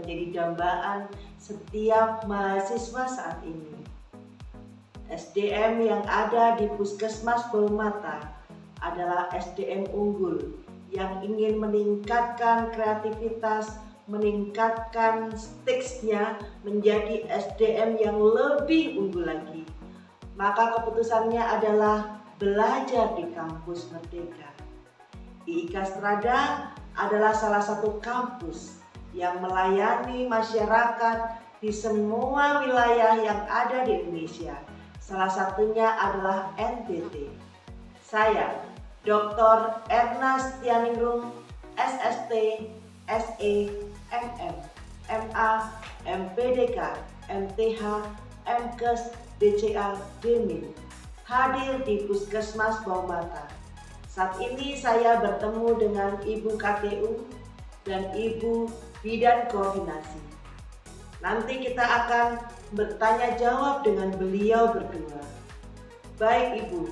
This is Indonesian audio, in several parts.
menjadi dambaan setiap mahasiswa saat ini. SDM yang ada di Puskesmas Baumata adalah SDM unggul yang ingin meningkatkan kreativitas, meningkatkan stakes-nya menjadi SDM yang lebih unggul lagi. Maka keputusannya adalah belajar di kampus Merdeka. IIK Strada adalah salah satu kampus yang melayani masyarakat di semua wilayah yang ada di Indonesia. Salah satunya adalah NTT. Saya, Dr. Erna Setianingrum, SST, SE, MM, MA, MPDK, MTH, MKes, DCA, DMIN, hadir di Puskesmas Baumata. Saat ini saya bertemu dengan Ibu KTU dan Ibu Bidan Koordinasi. Nanti kita akan bertanya jawab dengan beliau berdua. Baik Ibu,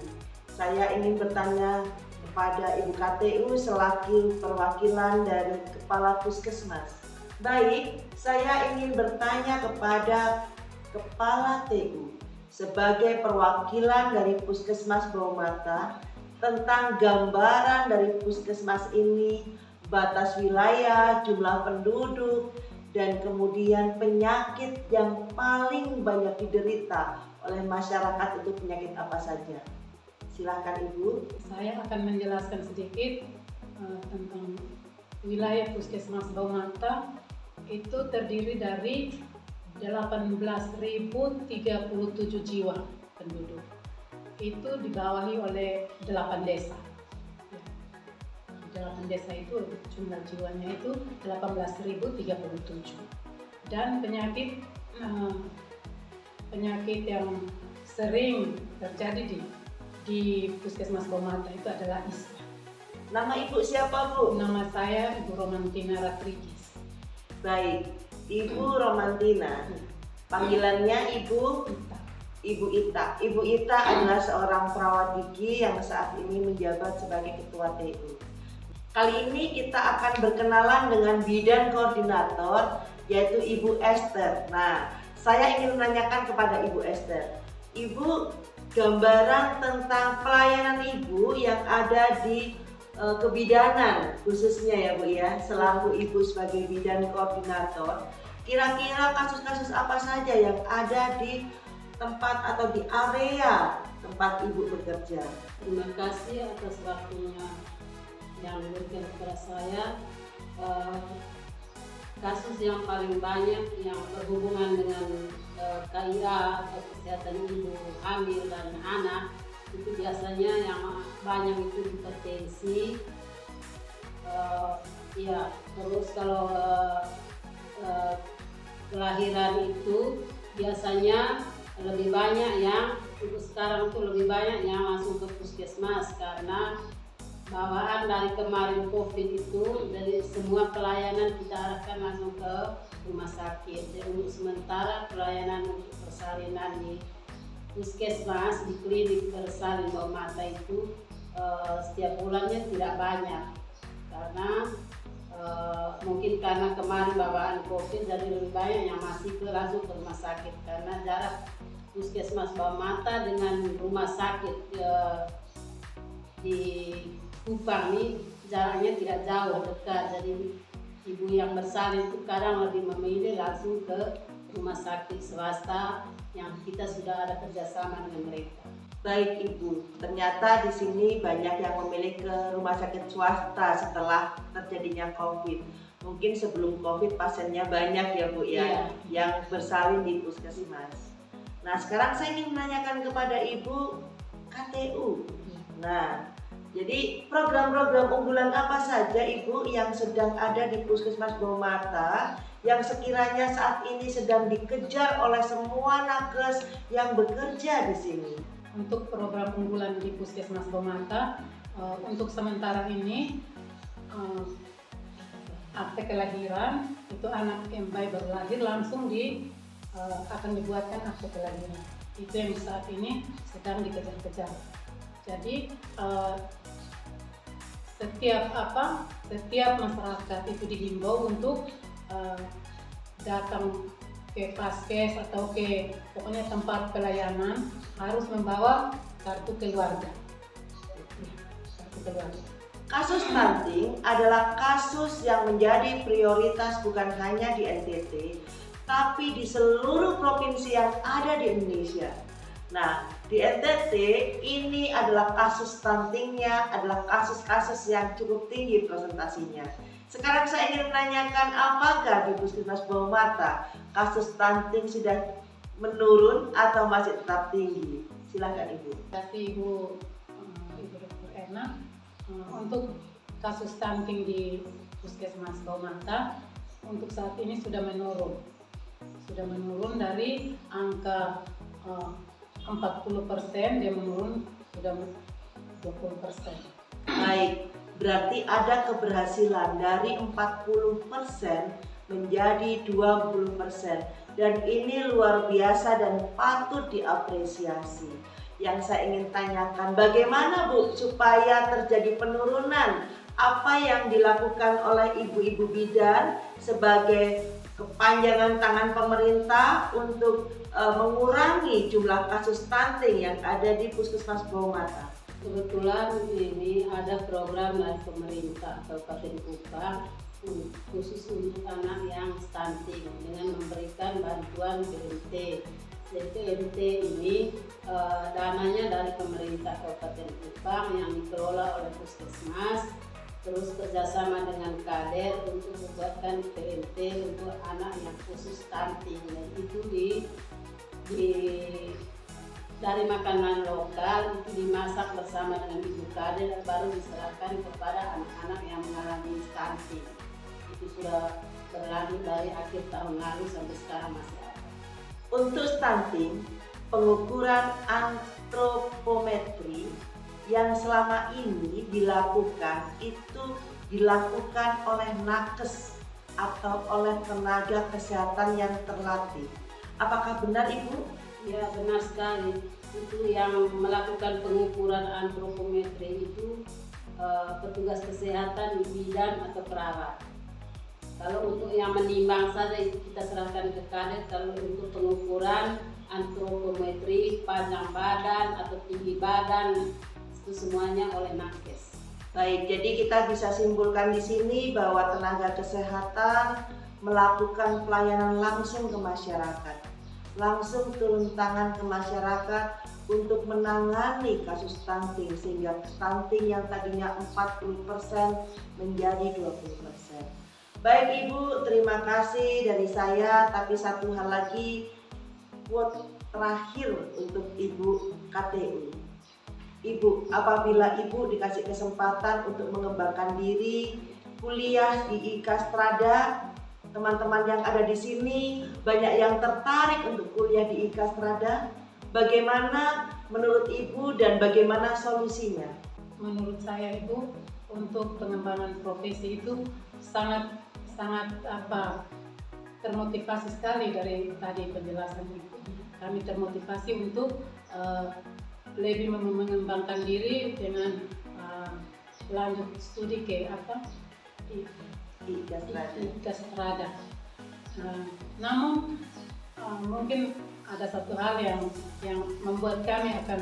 saya ingin bertanya kepada Ibu KTU selaku perwakilan dari Kepala Puskesmas. Baik, saya ingin bertanya kepada Kepala TU sebagai perwakilan dari Puskesmas Baumata tentang gambaran dari Puskesmas ini, batas wilayah, jumlah penduduk, dan kemudian penyakit yang paling banyak diderita oleh masyarakat itu penyakit apa saja. Silakan Ibu. Saya akan menjelaskan sedikit tentang wilayah Puskesmas Baumata. Itu terdiri dari 18.037 jiwa penduduk. Itu dibawahi oleh 8 desa. 8 desa itu jumlah jiwanya itu 18.037. Dan penyakit yang sering terjadi di Puskesmas Baumata itu adalah ISPA. Nama Ibu siapa Bu? Nama saya Ibu Romantina Ratrigis. Baik, Ibu Romantina. Panggilannya Ibu Ita. Ibu Ita. Ibu Ita adalah seorang perawat gigi yang saat ini menjabat sebagai Ketua TU. Kali ini kita akan berkenalan dengan bidan koordinator yaitu Ibu Esther. Nah, saya ingin menanyakan kepada Ibu Esther. Ibu, gambaran tentang pelayanan Ibu yang ada di kebidanan khususnya ya Bu ya, selaku Ibu sebagai bidan koordinator. Kira-kira kasus-kasus apa saja yang ada di tempat atau di area tempat Ibu bekerja? Terima kasih atas waktunya yang diberikan kepada saya. Kasus yang paling banyak yang berhubungan dengan KIA atau kesehatan ibu hamil dan anak itu biasanya yang banyak itu hipertensi. Ya, terus kalau kelahiran itu biasanya lebih banyak yang untuk sekarang itu lebih banyak yang langsung ke puskesmas karena bawaan dari kemarin COVID itu, dari semua pelayanan kita arahkan langsung ke rumah sakit. Jadi untuk sementara pelayanan untuk persalinan di puskesmas, di klinik bersalin Baumata itu setiap bulannya tidak banyak karena mungkin karena kemarin bawaan COVID, jadi lebih banyak yang masih langsung ke rumah sakit karena jarak puskesmas Baumata dengan rumah sakit di Kupang ini jaraknya tidak jauh, dekat. Jadi ibu yang bersalin itu kadang lebih memilih langsung ke rumah sakit swasta yang kita sudah ada kerjasama dengan mereka. Baik Ibu, ternyata di sini banyak yang memilih ke rumah sakit swasta setelah terjadinya COVID. Mungkin sebelum COVID pasiennya banyak ya Bu ya, yang bersalin di puskesmas. Nah sekarang saya ingin menanyakan kepada Ibu KTU. Nah, jadi program-program unggulan apa saja Ibu yang sedang ada di Puskesmas Baumata yang sekiranya saat ini sedang dikejar oleh semua nakes yang bekerja di sini? Untuk program unggulan di Puskesmas Baumata, untuk sementara ini akte kelahiran itu anak yang bayi baru lahir langsung akan dibuatkan akte kelahiran. Itu yang saat ini sedang dikejar-kejar. Jadi setiap masyarakat itu dihimbau untuk datang ke Paskes atau ke pokoknya tempat pelayanan harus membawa kartu keluarga. Kartu keluarga. Kasus stunting adalah kasus yang menjadi prioritas bukan hanya di NTT, tapi di seluruh provinsi yang ada di Indonesia. Nah, di NTT ini adalah kasus stuntingnya adalah kasus-kasus yang cukup tinggi presentasinya. Sekarang saya ingin menanyakan, apakah di Puskesmas Bawah Mata kasus stunting sudah menurun atau masih tetap tinggi? Silakan Ibu. Terima kasih Ibu Dr. Erna. Untuk kasus stunting di Puskesmas Bawah Mata untuk saat ini sudah menurun dari angka 40%, dia menurun sudah 20%. Baik, berarti ada keberhasilan dari 40% menjadi 20%, dan ini luar biasa dan patut diapresiasi. Yang saya ingin tanyakan, bagaimana Bu supaya terjadi penurunan? Apa yang dilakukan oleh ibu-ibu bidan sebagai kepanjangan tangan pemerintah untuk mengurangi jumlah kasus stunting yang ada di Puskesmas Bawah Mata? Kebetulan ini ada program dari pemerintah Kabupaten Kupang khusus untuk anak yang stunting dengan memberikan bantuan PMT. Jadi PMT ini dananya dari pemerintah Kabupaten Kupang yang dikelola oleh Puskesmas, terus kerjasama dengan Kader untuk membuatkan PMT untuk anak yang khusus stunting, dan itu dari makanan lokal itu dimasak bersama dengan ibu Kader baru diserahkan kepada anak-anak yang mengalami stunting. Itu sudah berlanjut dari akhir tahun lalu sampai sekarang masih ada. Untuk stunting, pengukuran antropometri yang selama ini dilakukan itu dilakukan oleh nakes atau oleh tenaga kesehatan yang terlatih. Apakah benar Ibu? Ya, benar sekali. Itu yang melakukan pengukuran antropometri itu petugas kesehatan, bidan atau perawat. Kalau untuk yang menimbang saja itu kita serahkan ke Kader. Kalau untuk pengukuran antropometri, panjang badan atau tinggi badan, itu semuanya oleh nakes. Baik, jadi kita bisa simpulkan di sini bahwa tenaga kesehatan melakukan pelayanan langsung ke masyarakat, langsung turun tangan ke masyarakat untuk menangani kasus stunting, sehingga stunting yang tadinya 40% menjadi 20%. Baik Ibu, terima kasih dari saya, tapi satu hal lagi, quote terakhir untuk Ibu KTU. Ibu, apabila Ibu dikasih kesempatan untuk mengembangkan diri, kuliah di IKA Strada, teman-teman yang ada di sini banyak yang tertarik untuk kuliah di IKA Strada. Bagaimana menurut Ibu dan bagaimana solusinya? Menurut saya Ibu, untuk pengembangan profesi itu sangat termotivasi sekali dari tadi penjelasan Ibu. Kami termotivasi untuk lebih mengembangkan diri dengan lanjut studi ke IKA Strada. Namun mungkin ada satu hal yang membuat kami akan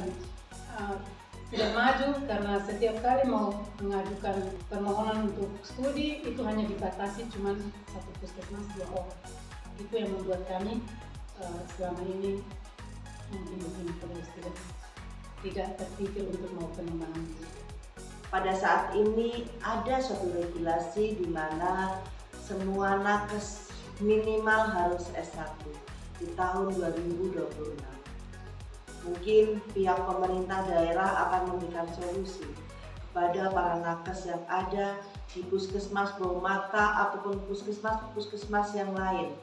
tidak maju, karena setiap kali mau mengajukan permohonan untuk studi itu hanya dibatasi cuma satu puskesmas 2 orang. Itu yang membuat kami selama ini mungkin terus tidak terpikir untuk mau pengembangan diri. Pada saat ini ada suatu regulasi di mana semua nakes minimal harus S1 di tahun 2026. Mungkin pihak pemerintah daerah akan memberikan solusi kepada para nakes yang ada di Puskesmas Bawah Mata ataupun puskesmas yang lain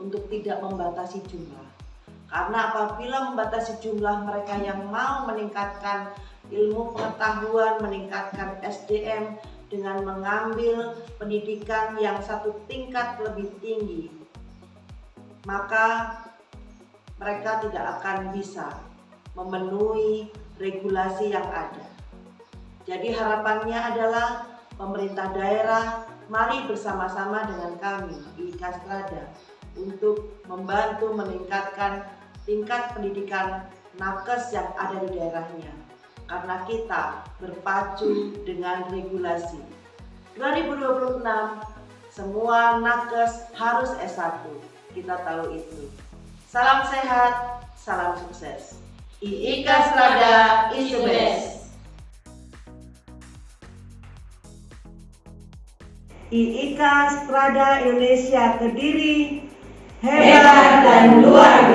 untuk tidak membatasi jumlah. Karena apabila membatasi jumlah mereka yang mau meningkatkan ilmu pengetahuan, meningkatkan SDM dengan mengambil pendidikan yang satu tingkat lebih tinggi, maka mereka tidak akan bisa memenuhi regulasi yang ada. Jadi harapannya adalah pemerintah daerah, mari bersama-sama dengan kami di IKA Strada untuk membantu meningkatkan tingkat pendidikan nakes yang ada di daerahnya. Karena kita berpacu dengan regulasi. 2026 semua nakes harus S1. Kita tahu itu. Salam sehat, salam sukses. IIK Strada is the best. IIK Strada Indonesia Kediri hebat dan luar biasa.